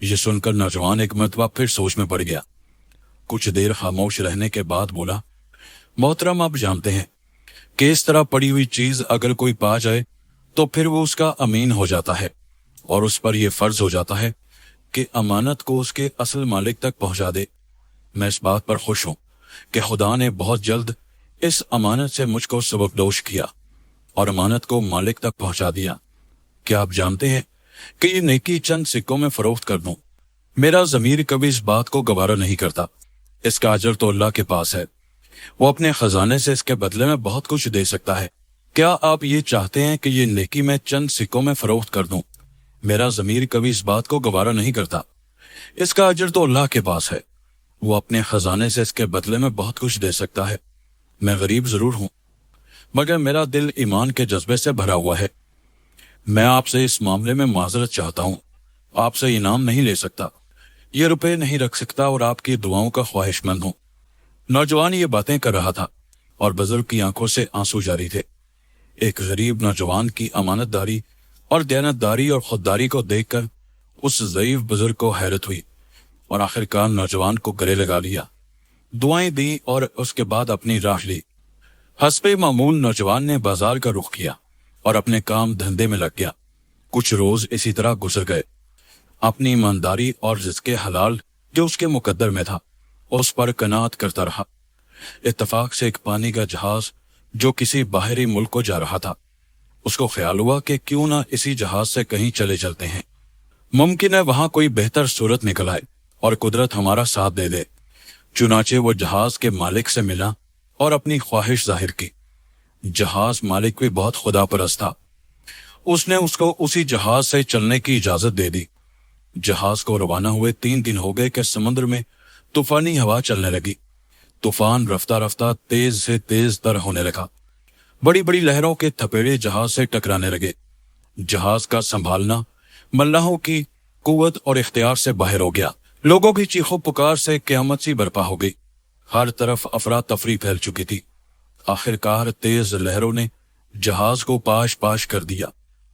یہ سن کر نوجوان ایک مرتبہ پھر سوچ میں پڑ گیا۔ کچھ دیر خاموش رہنے کے بعد بولا، محترم آپ جانتے ہیں کہ اس طرح پڑی ہوئی چیز اگر کوئی پا جائے تو پھر وہ اس کا امین ہو جاتا ہے اور اس پر یہ فرض ہو جاتا ہے کہ امانت کو اس کے اصل مالک تک پہنچا دے۔ میں اس بات پر خوش ہوں کہ خدا نے بہت جلد اس امانت سے مجھ کو سبکدوش کیا اور امانت کو مالک تک پہنچا دیا۔ کیا آپ جانتے ہیں کہ یہ نیکی چند سکوں میں فروخت کر دوں؟ میرا ضمیر کبھی اس بات کو گوارا نہیں کرتا۔ اس کا اجر تو اللہ کے پاس ہے، وہ اپنے خزانے سے اس کے بدلے میں بہت کچھ دے سکتا ہے۔ کیا آپ یہ چاہتے ہیں کہ یہ نیکی میں چند سکوں میں فروخت کر دوں؟ میرا ضمیر کبھی اس بات کو گوارا نہیں کرتا۔ اس کا اجر تو اللہ کے پاس ہے، وہ اپنے خزانے سے اس کے بدلے میں بہت کچھ دے سکتا ہے۔ میں غریب ضرور ہوں، مگر میرا دل ایمان کے جذبے سے بھرا ہوا ہے۔ میں آپ سے اس معاملے میں معذرت چاہتا ہوں، آپ سے انعام نہیں لے سکتا، یہ روپے نہیں رکھ سکتا اور آپ کی دعاؤں کا خواہش مند ہوں۔ نوجوان یہ باتیں کر رہا تھا اور بزرگ کی آنکھوں سے آنسو جاری تھے۔ ایک غریب نوجوان کی امانت داری اور دیانت داری اور خودداری کو دیکھ کر اس ضعیف بزرگ کو حیرت ہوئی اور آخرکار نوجوان کو گلے لگا لیا، دعائیں دی اور اس کے بعد اپنی راہ لی۔ حسب معمول نوجوان نے بازار کا رخ کیا اور اپنے کام دھندے میں لگ گیا۔ کچھ روز اسی طرح گزر گئے۔ اپنی ایمانداری اور رزق حلال جو اس کے مقدر میں تھا اس پر قناعت کرتا رہا۔ اتفاق سے ایک پانی کا جہاز جو کسی باہری ملک کو جا رہا تھا، اس کو خیال ہوا کہ کیوں نہ اسی جہاز سے کہیں چلے چلتے ہیں، ممکن ہے وہاں کوئی بہتر صورت نکل آئے اور قدرت ہمارا ساتھ دے دے۔ چنانچہ وہ جہاز کے مالک سے ملا اور اپنی خواہش ظاہر کی۔ جہاز مالک بھی بہت خدا پرست تھا، اس نے اس کو اسی جہاز سے چلنے کی اجازت دے دی۔ جہاز کو روانہ ہوئے 3 دن ہو گئے کہ سمندر میں طوفانی ہوا چلنے لگی۔ طوفان رفتہ رفتہ تیز سے تیز تر ہونے لگا، بڑی بڑی لہروں کے تھپیڑے جہاز سے ٹکرانے لگے۔ جہاز کا سنبھالنا ملاحوں کی قوت اور اختیار سے باہر ہو گیا۔ لوگوں کی چیخو پکار سے قیامت سی برپا ہو گئی، ہر طرف افراتفری پھیل چکی تھی۔ آخرکار تیز لہروں نے جہاز کو پاش پاش کر دیا،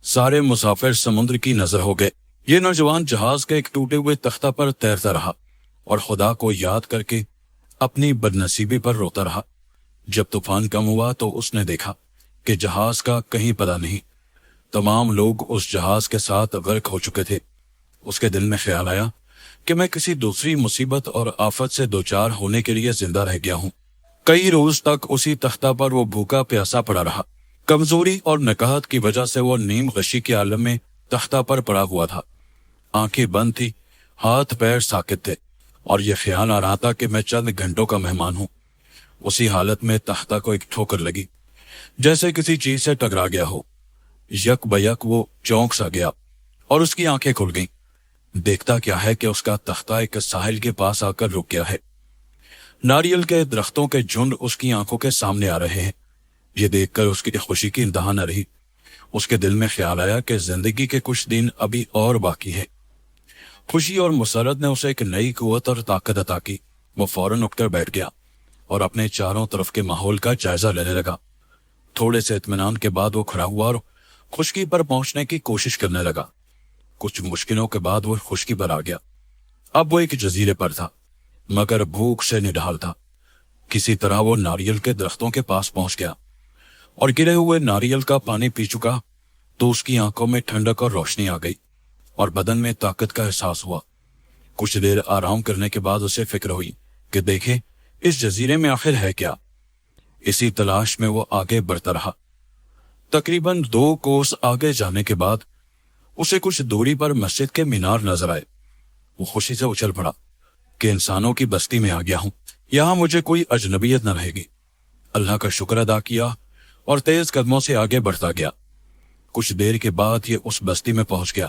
سارے مسافر سمندر کی نظر ہو گئے۔ یہ نوجوان جہاز کے ایک ٹوٹے ہوئے تختہ پر تیرتا رہا اور خدا کو یاد کر کے اپنی بدنصیبی پر روتا رہا۔ جب طوفان کم ہوا تو اس نے دیکھا کہ جہاز کا کہیں پتہ نہیں، تمام لوگ اس جہاز کے ساتھ غرق ہو چکے تھے۔ اس کے دل میں خیال آیا کہ میں کسی دوسری مصیبت اور آفت سے دوچار ہونے کے لیے زندہ رہ گیا ہوں۔ کئی روز تک اسی تختہ پر وہ بھوکا پیاسا پڑا رہا۔ کمزوری اور نکاہت کی وجہ سے وہ نیم غشی کے عالم میں تختہ پر پڑا ہوا تھا، آنکھیں بند تھی، ہاتھ پیر ساکت تھے اور یہ خیال آ رہا تھا کہ میں چند گھنٹوں کا مہمان ہوں۔ اسی حالت میں تختہ کو ایک ٹھوکر لگی، جیسے کسی چیز سے ٹکرا گیا ہو۔ یک بیک وہ چونک سا گیا اور اس کی آنکھیں کھل گئیں۔ دیکھتا کیا ہے کہ اس کا تختہ ایک ساحل کے پاس آ کر رک گیا ہے۔ ناریل کے درختوں کے جھنڈ اس کی آنکھوں کے سامنے آ رہے ہیں۔ یہ دیکھ کر اس کی خوشی کی انتہا نہ رہی۔ اس کے دل میں خیال آیا کہ زندگی کے کچھ دن ابھی اور باقی ہے۔ خوشی اور مسرت نے اسے ایک نئی قوت اور طاقت عطا کی۔ وہ فوراً اٹھ کر بیٹھ گیا اور اپنے چاروں طرف کے ماحول کا جائزہ لینے لگا۔ تھوڑے سے اطمینان کے بعد وہ کھڑا ہوا اور خشکی پر پہنچنے کی کوشش کرنے لگا۔ کچھ مشکلوں کے بعد وہ خشکی پر آ گیا۔ اب وہ ایک جزیرے پر تھا، مگر بھوک سے نڈھال تھا۔ کسی طرح وہ ناریل کے درختوں کے پاس پہنچ گیا اور گرے ہوئے ناریل کا پانی پی چکا تو اس کی آنکھوں میں ٹھنڈک اور روشنی آ گئی اور بدن میں طاقت کا احساس ہوا۔ کچھ دیر آرام کرنے کے بعد اسے فکر ہوئی کہ دیکھے اس جزیرے میں آخر ہے کیا۔ اسی تلاش میں وہ آگے بڑھتا رہا۔ تقریباً 2 کوس آگے جانے کے بعد اسے کچھ دوری پر مسجد کے مینار نظر آئے۔ وہ خوشی سے اچھل پڑا کہ انسانوں کی بستی میں آ گیا ہوں، یہاں مجھے کوئی اجنبیت نہ رہے گی۔ اللہ کا شکر ادا کیا اور تیز قدموں سے آگے بڑھتا گیا۔ کچھ دیر کے بعد یہ اس بستی میں پہنچ گیا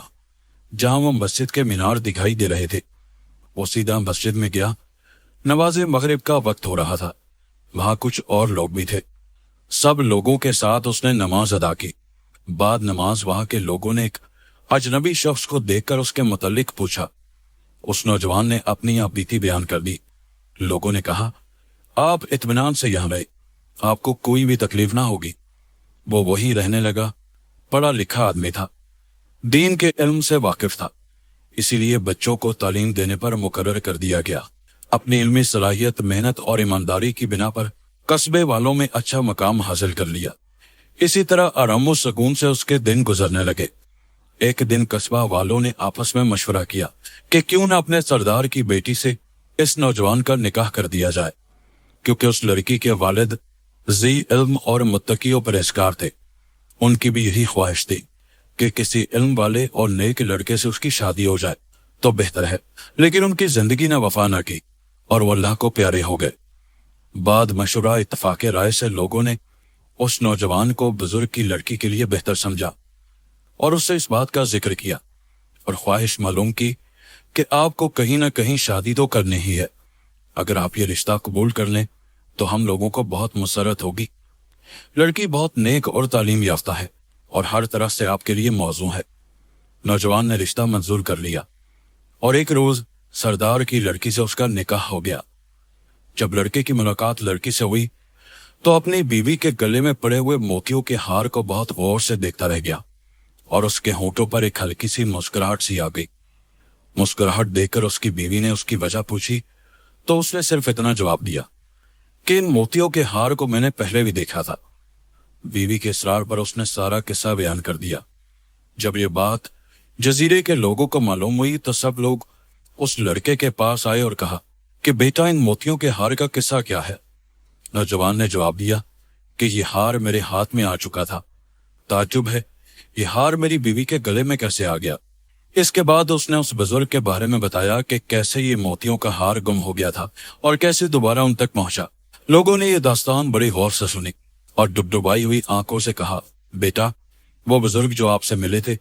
جہاں وہ مسجد کے مینار دکھائی دے رہے تھے۔ وہ سیدھا مسجد میں گیا۔ نماز مغرب کا وقت ہو رہا تھا، وہاں کچھ اور لوگ بھی تھے۔ سب لوگوں کے ساتھ اس نے نماز ادا کی۔ بعد نماز وہاں کے لوگوں نے ایک اجنبی شخص کو دیکھ کر اس کے متعلق پوچھا۔ اس نوجوان نے اپنی بیتی بیان کر دی۔ لوگوں نے کہا، آپ اطمینان سے یہاں رہے، آپ کو کوئی بھی تکلیف نہ ہوگی۔ وہ وہی رہنے لگا۔ پڑھا لکھا آدمی تھا، دین کے علم سے واقف تھا، اسی لیے بچوں کو تعلیم دینے پر مقرر کر دیا گیا۔ اپنی علمی صلاحیت، محنت اور ایمانداری کی بنا پر قصبے والوں میں اچھا مقام حاصل کر لیا۔ اسی طرح آرام و سکون سے اس کے دن گزرنے لگے۔ ایک دن قصبہ والوں نے آپس میں مشورہ کیا کہ کیوں نہ اپنے سردار کی بیٹی سے اس نوجوان کا نکاح کر دیا جائے، کیونکہ اس لڑکی کے والد ذی علم اور متقی و پرہیزگار تھے۔ ان کی بھی یہی خواہش تھی کہ کسی علم والے اور نیک لڑکے سے اس کی شادی ہو جائے تو بہتر ہے، لیکن ان کی زندگی نے وفا نہ کی اور وہ اللہ کو پیارے ہو گئے۔ بعد مشورہ اتفاق رائے سے لوگوں نے اس نوجوان کو بزرگ کی لڑکی کے لیے بہتر سمجھا اور اس سے اس بات کا ذکر کیا اور خواہش معلوم کی کہ آپ کو کہیں نہ کہیں شادی تو کرنی ہی ہے۔ اگر آپ یہ رشتہ قبول کر لیں تو ہم لوگوں کو بہت مسرت ہوگی۔ لڑکی بہت نیک اور تعلیم یافتہ ہے اور ہر طرح سے آپ کے لیے موزوں ہے۔ نوجوان نے رشتہ منظور کر لیا اور ایک روز سردار کی لڑکی سے اس کا نکاح ہو گیا۔ جب لڑکے کی ملاقات لڑکی سے ہوئی تو اپنی بیوی کے گلے میں پڑے ہوئے موتیوں کے ہار کو بہت غور سے دیکھتا رہ گیا اور اس کے ہونٹوں پر ایک ہلکی سی مسکراہٹ سی آ گئی۔ مسکراہٹ دیکھ کر اس کی بیوی نے اس کی وجہ پوچھی تو اس نے صرف اتنا جواب دیا کہ ان موتیوں کے ہار کو میں نے پہلے بھی دیکھا تھا۔ بیوی کے اصرار پر اس نے سارا قصہ بیان کر دیا۔ جب یہ بات جزیرے کے لوگوں کو معلوم ہوئی تو سب لوگ اس لڑکے کے پاس آئے اور کہا کہ بیٹا ان موتیوں کے ہار کا قصہ کیا ہے؟ نوجوان نے جواب دیا کہ یہ ہار میرے ہاتھ میں آ چکا تھا۔ تعجب ہے، یہ ہار میری بیوی کے گلے میں کیسے آ گیا؟ اس کے بعد اس نے اس بزرگ کے بارے میں بتایا کہ کیسے یہ موتیوں کا ہار گم ہو گیا تھا اور کیسے دوبارہ ان تک پہنچا۔ لوگوں نے یہ داستان بڑی غور سے سنی اور ڈبڈبائی ہوئی آنکھوں سے کہا، بیٹا وہ بزرگ جو آپ سے ملے تھے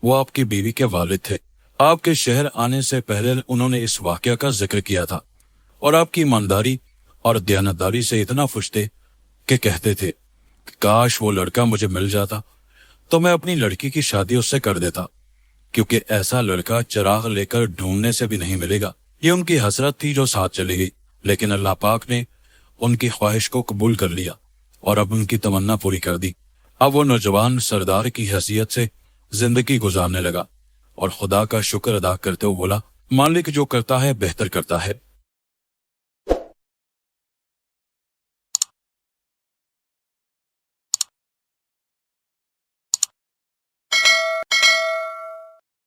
وہ آپ کی بیوی کے والد تھے۔ آپ کے شہر آنے سے پہلے انہوں نے اس واقعہ کا ذکر کیا تھا اور آپ کی ایمانداری اور دیانتداری سے اتنا خوش تھے کہ کہتے تھے کہ کاش وہ لڑکا مجھے مل جاتا تو میں اپنی لڑکی کی شادی اس سے کر دیتا، کیونکہ ایسا لڑکا چراغ لے کر ڈھونڈنے سے بھی نہیں ملے گا۔ یہ ان کی حسرت تھی جو ساتھ چلی گئی، لیکن اللہ پاک نے ان کی خواہش کو قبول کر لیا اور اب ان کی تمنا پوری کر دی۔ اب وہ نوجوان سردار کی حیثیت سے زندگی گزارنے لگا اور خدا کا شکر ادا کرتے ہوئے بولا، مالک جو کرتا ہے بہتر کرتا ہے۔